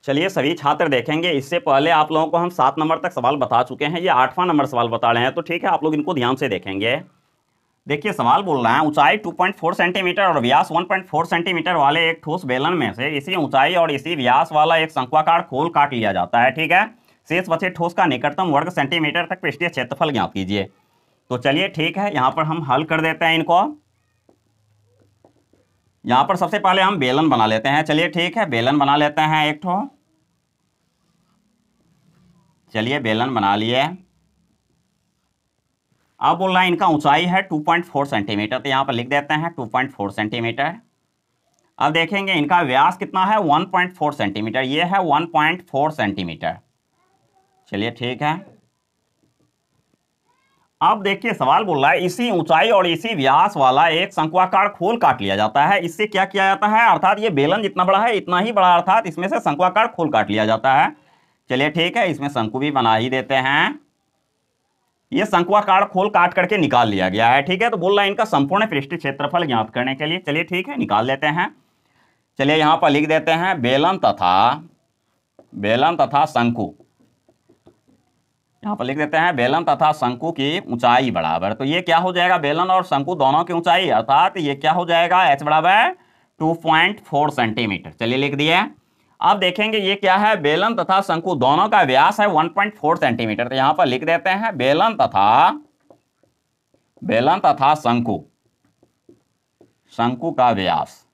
चलिए सभी छात्र देखेंगे, इससे पहले आप लोगों को हम 7 नंबर तक सवाल बता चुके हैं, ये 8वां नंबर सवाल बता रहे हैं, तो ठीक है आप लोग इनको ध्यान से देखेंगे। देखिए सवाल बोल रहा है ऊंचाई 2.4 सेंटीमीटर और व्यास 1.4 सेंटीमीटर वाले एक ठोस बेलन में से इसी ऊंचाई और इसी व्यास वाला एक शंक्वाकार खोल काट लिया जाता है, ठीक है। शेष बचे ठोस का निकटतम वर्ग सेंटीमीटर तक पृष्ठीय क्षेत्रफल ज्ञात कीजिए। तो चलिए ठीक है, यहाँ पर हम हल कर देते हैं इनको। यहाँ पर सबसे पहले हम बेलन बना लेते हैं। चलिए ठीक है, बेलन बना लेते हैं एक ठो। चलिए बेलन बना लिए। अब बोल रहा है इनका ऊंचाई है 2.4 सेंटीमीटर, तो यहाँ पर लिख देते हैं 2.4 सेंटीमीटर। अब देखेंगे इनका व्यास कितना है 1.4 सेंटीमीटर, ये है 1.4 सेंटीमीटर। चलिए ठीक है। अब देखिए सवाल बोल रहा है इसी ऊंचाई और इसी व्यास वाला एक शंक्वाकार खोल काट लिया जाता है। इससे क्या किया जाता है, अर्थात ये बेलन जितना बड़ा है इतना ही बड़ा, अर्थात इसमें से शंक्वाकार खोल काट लिया जाता है। चलिए ठीक है, इसमें शंकु भी बना ही देते हैं। ये शंक्वाकार खोल काट करके निकाल लिया गया है, ठीक है। तो बोल रहा है इनका संपूर्ण पृष्ठीय क्षेत्रफल ज्ञात करने के लिए, चलिए ठीक है निकाल लेते हैं। चलिए यहां पर लिख देते हैं बेलन तथा शंकु। यहां पर लिख देते हैं बेलन तथा शंकु की ऊंचाई बराबर, तो ये क्या हो जाएगा, बेलन और शंकु दोनों की ऊंचाई, अर्थात ये क्या हो जाएगा h बराबर 2.4 सेंटीमीटर। चलिए लिख दिए। अब देखेंगे ये क्या है, बेलन तथा शंकु दोनों का व्यास है 1.4 सेंटीमीटर, तो यहां पर लिख देते हैं बेलन तथा शंकु का व्यास,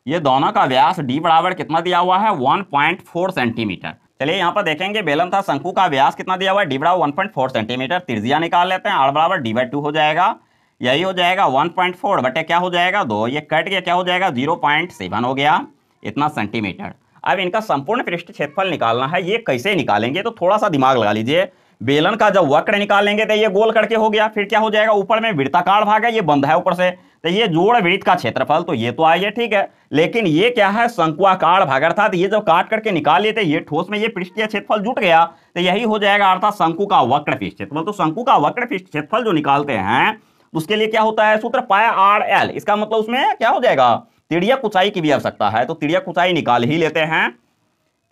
ये दोनों का व्यास d बराबर कितना दिया हुआ है 1.4 सेंटीमीटर। चलिए यहां पर देखेंगे बेलन तथा शंकु का व्यास कितना दिया हुआ है, d बराबर 1.4 सेंटीमीटर। त्रिज्या निकाल लेते हैं, r बराबर d/2 हो जाएगा, यही हो जाएगा 1.4 बटे क्या हो जाएगा 2, ये कट के क्या हो जाएगा 0.7 हो गया, इतना सेंटीमीटर। अब इनका संपूर्ण पृष्ठ क्षेत्रफल निकालना है, ये कैसे निकालेंगे, तो थोड़ा सा दिमाग लगा लीजिए। बेलन का जब वक्र निकालेंगे तो ये गोल करके हो गया, फिर क्या हो जाएगा ऊपर में वृत्ताकार भाग है, ये बंद है ऊपर से, तो ये जोड़ वृत्त का क्षेत्रफल, तो ये तो आइए ठीक है। लेकिन ये क्या है शंक्वाकार भाग, अर्थात ये जब काट करके निकाल लिए थे ये ठोस में ये पृष्ठीय क्षेत्रफल जुट गया, तो यही हो जाएगा अर्थात शंकु का वक्र पृष्ठ क्षेत्रफल। तो शंकु का वक्र पृष्ठ क्षेत्रफल जो निकालते हैं उसके लिए क्या होता है सूत्र पाई आर एल, इसका मतलब उसमें क्या हो जाएगा तिर्यक ऊंचाई की भी आवश्यकता है, तो तिर्यक ऊंचाई निकाल ही लेते हैं।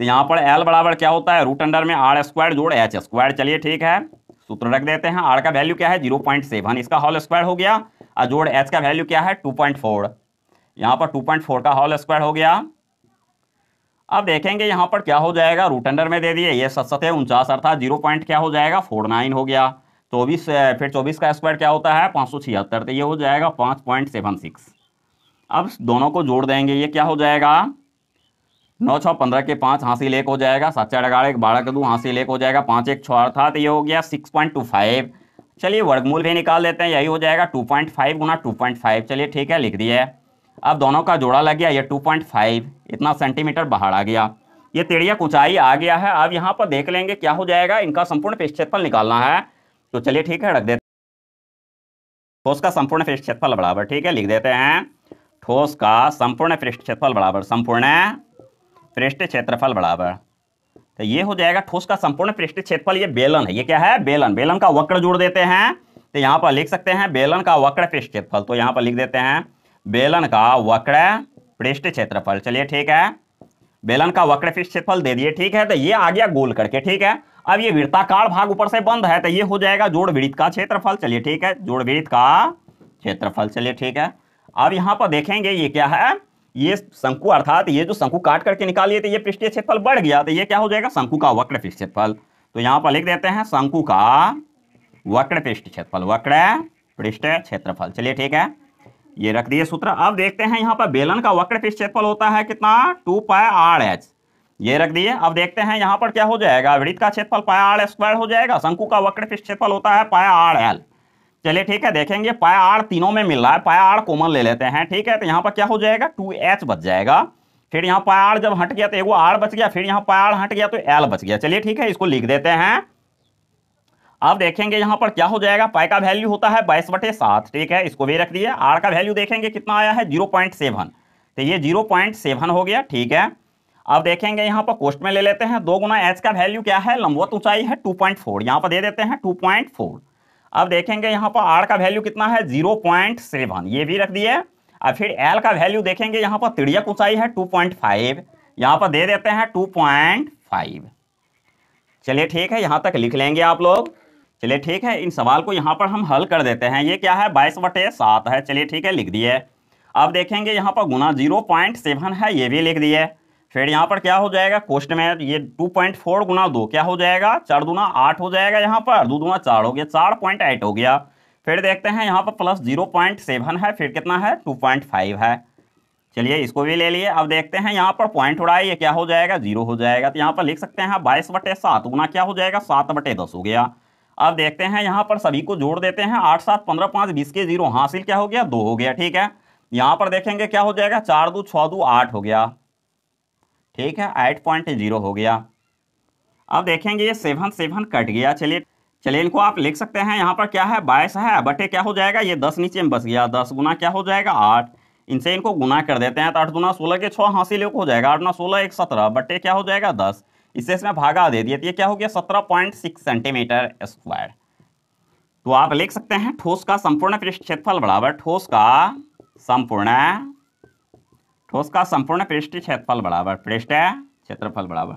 तो यहाँ पर L बराबर क्या होता है रूट अंडर में r² जोड़ h²। चलिए ठीक है, सूत्र रख देते हैं। r का वैल्यू क्या है 0.7, इसका होल स्क्वायर हो गया, और जोड़ h का वैल्यू क्या है 2.4, यहाँ पर 2.4 का होल स्क्वायर हो गया। अब देखेंगे यहाँ पर क्या हो जाएगा, रूट अंडर में दे दिए, ये 749 अर्थात 0 पॉइंट क्या हो जाएगा 49 हो गया। 24 फिर 24 का स्क्वायर क्या होता है 576, तो ये हो जाएगा 5.76। अब दोनों को जोड़ देंगे, ये क्या हो जाएगा 9 6 15 के 5 हासिल 1 हो जाएगा, 7 4 11 12 के 2 हासिल 1 हो जाएगा, 5 1 6 अर्थात ये हो गया 6.25। चलिए वर्गमूल भी निकाल देते हैं, यही हो जाएगा 2.5 गुना 2.5। चलिए ठीक है लिख दिए। अब दोनों का जोड़ा लग गया, ये 2.5 इतना सेंटीमीटर बाहर आ गया, ये तिर्यक ऊंचाई आ गया है। अब यहाँ पर देख लेंगे क्या हो जाएगा, इनका संपूर्ण पृष्ठ क्षेत्रफल निकालना है, तो चलिए ठीक है रख देते ठोस का संपूर्ण पृष्ठ क्षेत्रफल बराबर, ठीक है लिख देते हैं ठोस का संपूर्ण पृष्ठ क्षेत्रफल बराबर संपूर्ण पृष्ठ क्षेत्रफल बराबर, तो ये हो जाएगा ठोस का संपूर्ण पृष्ठ क्षेत्रफल। ये बेलन है, ये क्या है बेलन, बेलन का वक्र जोड़ देते हैं, तो यहाँ पर लिख सकते हैं बेलन का वक्र पृष्ठ क्षेत्रफल, तो यहाँ पर लिख देते हैं बेलन का वक्र पृष्ठ क्षेत्रफल। चलिए ठीक है, बेलन का वक्र पृष्ठ क्षेत्रफल दे दिए, ठीक है। तो ये आ गया गोल करके, ठीक है। अब ये वृत्ताकार भाग ऊपर से बंद है, तो ये हो जाएगा जोड़ वृत्त का क्षेत्रफल। चलिए ठीक है, जोड़ वृत्त का क्षेत्रफल। चलिए ठीक है, अब यहाँ पर देखेंगे ये क्या है, ये शंकु, अर्थात ये जो शंकु काट करके निकालिए तो ये पृष्ठीय क्षेत्रफल बढ़ गया, तो ये क्या हो जाएगा शंकु का वक्र पृष्ठ क्षेत्रफल। तो यहाँ पर लिख देते हैं शंकु का वक्र पृष्ठ क्षेत्रफल, वक्र पृष्ठ क्षेत्रफल। चलिए ठीक है, ये रख दिए सूत्र। अब देखते हैं यहाँ पर बेलन का वक्र पृष्ठ क्षेत्रफल होता है कितना 2πr/h, ये रख दिए। अब देखते हैं यहाँ पर क्या हो जाएगा, वृत्त का क्षेत्रफल πr² हो जाएगा, शंकु का वक्र पृष्ठ क्षेत्रफल होता है πrl। चलिए ठीक है, देखेंगे πr तीनों में मिल रहा है, πr कॉमन ले लेते हैं, ठीक है। तो यहाँ पर क्या हो जाएगा 2h बच जाएगा, फिर यहाँ πr जब हट गया तो एगो r बच गया, फिर यहाँ πr हट गया तो l बच गया। चलिए ठीक है, इसको लिख देते हैं। अब देखेंगे यहाँ पर क्या हो जाएगा, पाई का वैल्यू होता है 22/7, ठीक है, इसको भी रख दिए। r का वैल्यू देखेंगे कितना आया है 0.7, तो ये 0.7 हो गया, ठीक है। अब देखेंगे यहाँ पर कोष्ट में ले लेते हैं, 2 गुना h का वैल्यू क्या है, लंबवत ऊंचाई है 2.4, यहाँ पर दे देते हैं 2.4। अब देखेंगे यहाँ पर r का वैल्यू कितना है 0.7, ये भी रख दिए। अब फिर l का वैल्यू देखेंगे यहाँ पर तिर्यक ऊंचाई है 2.5, यहाँ पर दे देते हैं 2.5। चलिए ठीक है, यहाँ तक लिख लेंगे आप लोग। चलिए ठीक है, इन सवाल को यहाँ पर हम हल कर देते हैं। ये क्या है, 22/7 है। चलिए ठीक है, लिख दिए। अब देखेंगे यहाँ पर गुना 0.7 है, ये भी लिख दिए। फिर यहाँ पर क्या हो जाएगा, क्वेश्चन में ये 2.4 गुना 2 क्या हो जाएगा, 4 दूना 8 हो जाएगा। यहाँ पर 2 दूना 4 हो गया, 4.8 हो गया। फिर देखते हैं यहाँ पर प्लस 0.7 है, फिर कितना है, 2.5 है। चलिए इसको भी ले लिए। अब देखते हैं यहाँ पर पॉइंट उड़ाए, ये क्या हो जाएगा, 0 हो जाएगा। तो यहाँ पर लिख सकते हैं 22/7 गुना क्या हो जाएगा, 7/10 हो गया। अब देखते हैं यहाँ पर सभी को जोड़ देते हैं, 8 7 15 5 20 के 0 हासिल क्या हो गया, 2 हो गया। ठीक है, यहाँ पर देखेंगे क्या हो जाएगा, 4 2 6 2 8 हो गया। ठीक है, 8.0 हो गया। अब देखेंगे ये 7 7 कट गया। चलिए इनको आप लिख सकते हैं। यहाँ पर क्या है, 22 है, बटे क्या हो जाएगा, ये 10 नीचे में बस गया, 10 गुना क्या हो जाएगा, 8। इनसे इनको गुना कर देते हैं, तो 8 दूना 16 के 6 हासिल हो जाएगा, 8 दूना 16 1 17 बटे क्या हो जाएगा, 10। इससे इसमें भागा दे दिया, तो ये क्या हो गया, 17.6 सेंटीमीटर स्क्वायर। तो आप लिख सकते हैं ठोस का संपूर्ण पृष्ठ क्षेत्रफल बराबर ठोस का संपूर्ण पृष्ठ क्षेत्रफल बराबर पृष्ठ क्षेत्रफल बराबर,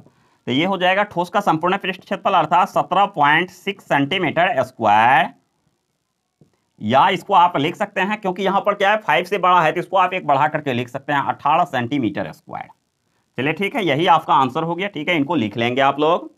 तो ये हो जाएगा ठोस का संपूर्ण पृष्ठ क्षेत्रफल अर्थात 17.6 सेंटीमीटर स्क्वायर। या इसको आप लिख सकते हैं, क्योंकि यहां पर क्या है 5 से बड़ा है, तो इसको आप एक बढ़ा करके लिख सकते हैं 18 सेंटीमीटर स्क्वायर। चलिए ठीक है, यही आपका आंसर हो गया। ठीक है, इनको लिख लेंगे आप लोग।